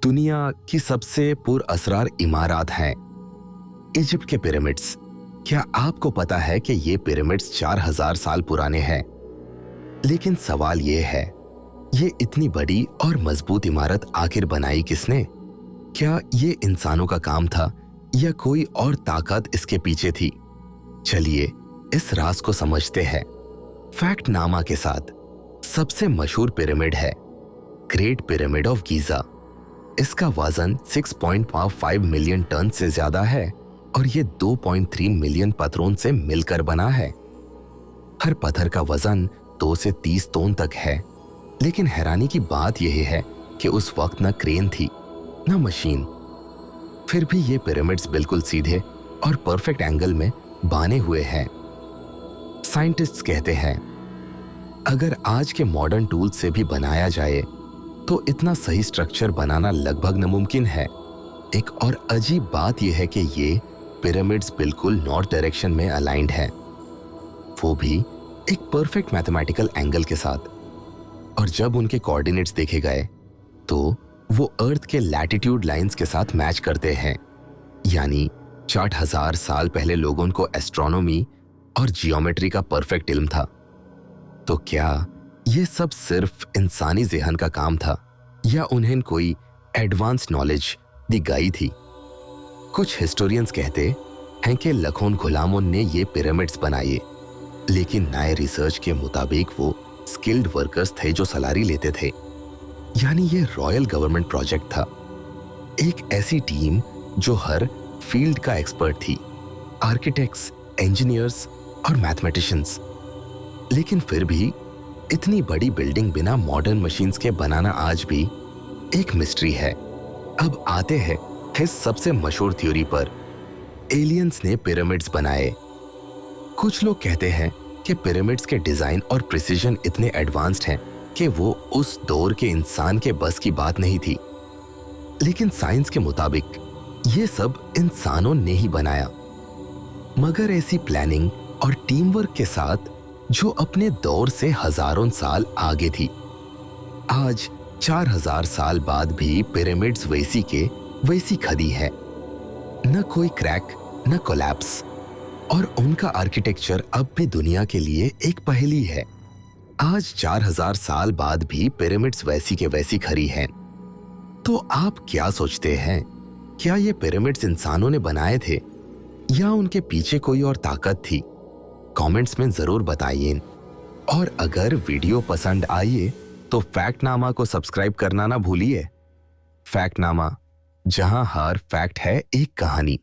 दुनिया की सबसे पुरअसरार इमारत हैं इजिप्ट के पिरामिड्स। क्या आपको पता है कि ये पिरामिड्स 4000 साल पुराने हैं? लेकिन सवाल ये है, ये इतनी बड़ी और मजबूत इमारत आखिर बनाई किसने? क्या ये इंसानों का काम था या कोई और ताकत इसके पीछे थी? चलिए इस राज को समझते हैं फैक्टनामा के साथ। सबसे मशहूर पिरामिड है ग्रेट पिरामिड ऑफ गीजा। इसका वजन 6.5 मिलियन टन से ज्यादा है और ये 2.3 मिलियन पत्थरों से मिलकर बना है। हर पत्थर का वजन 2 से 30 टन तक है। लेकिन हैरानी की बात यह है कि उस वक्त न क्रेन थी न मशीन, फिर भी ये पिरामिड्स बिल्कुल सीधे और परफेक्ट एंगल में बने हुए हैं। साइंटिस्ट्स कहते हैं अगर आज के मॉडर्न टूल से भी बनाया जाए तो इतना सही स्ट्रक्चर बनाना लगभग नामुमकिन है। एक और अजीब बात यह है कि ये पिरामिड्स बिल्कुल नॉर्थ डायरेक्शन में अलाइंड हैं, वो भी एक परफेक्ट मैथमेटिकल एंगल के साथ। और जब उनके कोऑर्डिनेट्स देखे गए तो वो अर्थ के लैटिट्यूड लाइंस के साथ मैच करते हैं। यानी 6000 साल पहले लोगों को एस्ट्रोनॉमी और जियोमेट्री का परफेक्ट इल्म था। तो क्या ये सब सिर्फ इंसानी ज़हन का काम था या उन्हें कोई एडवांस नॉलेज दी गई थी? कुछ हिस्टोरियंस कहते हैं कि लखों गुलामों ने ये पिरामिड्स बनाए, लेकिन नए रिसर्च के मुताबिक वो स्किल्ड वर्कर्स थे जो सैलरी लेते थे। यानी ये रॉयल गवर्नमेंट प्रोजेक्ट था, एक ऐसी टीम जो हर फील्ड का एक्सपर्ट थी, आर्किटेक्ट्स, इंजीनियर्स और मैथमेटिशियंस। लेकिन फिर भी इतनी बड़ी बिल्डिंग बिना मॉडर्न मशीन्स के बनाना आज भी एक मिस्ट्री है। अब आते हैं इस सबसे मशहूर थ्योरी पर, एलियंस ने पिरामिड्स बनाए। कुछ लोग कहते हैं कि पिरामिड्स के डिजाइन और प्रिसीजन इतने एडवांस्ड हैं कि वो उस दौर के इंसान के बस की बात नहीं थी। लेकिन साइंस के मुताबिक ये सब इंसानों ने ही बनाया, मगर ऐसी प्लानिंग और टीम वर्क के साथ जो अपने दौर से हजारों साल आगे थी। आज 4000 साल बाद भी पिरामिड्स वैसी के वैसी खड़ी है, न कोई क्रैक न कोलैप्स, और उनका आर्किटेक्चर अब भी दुनिया के लिए एक पहेली है। आज 4000 साल बाद भी पिरामिड्स वैसी के वैसी खड़ी हैं। तो आप क्या सोचते हैं, क्या ये पिरामिड्स इंसानों ने बनाए थे या उनके पीछे कोई और ताकत थी? कमेंट्स में जरूर बताइए। और अगर वीडियो पसंद आए तो फैक्टनामा को सब्सक्राइब करना ना भूलिए। फैक्टनामा, जहां हर फैक्ट है एक कहानी।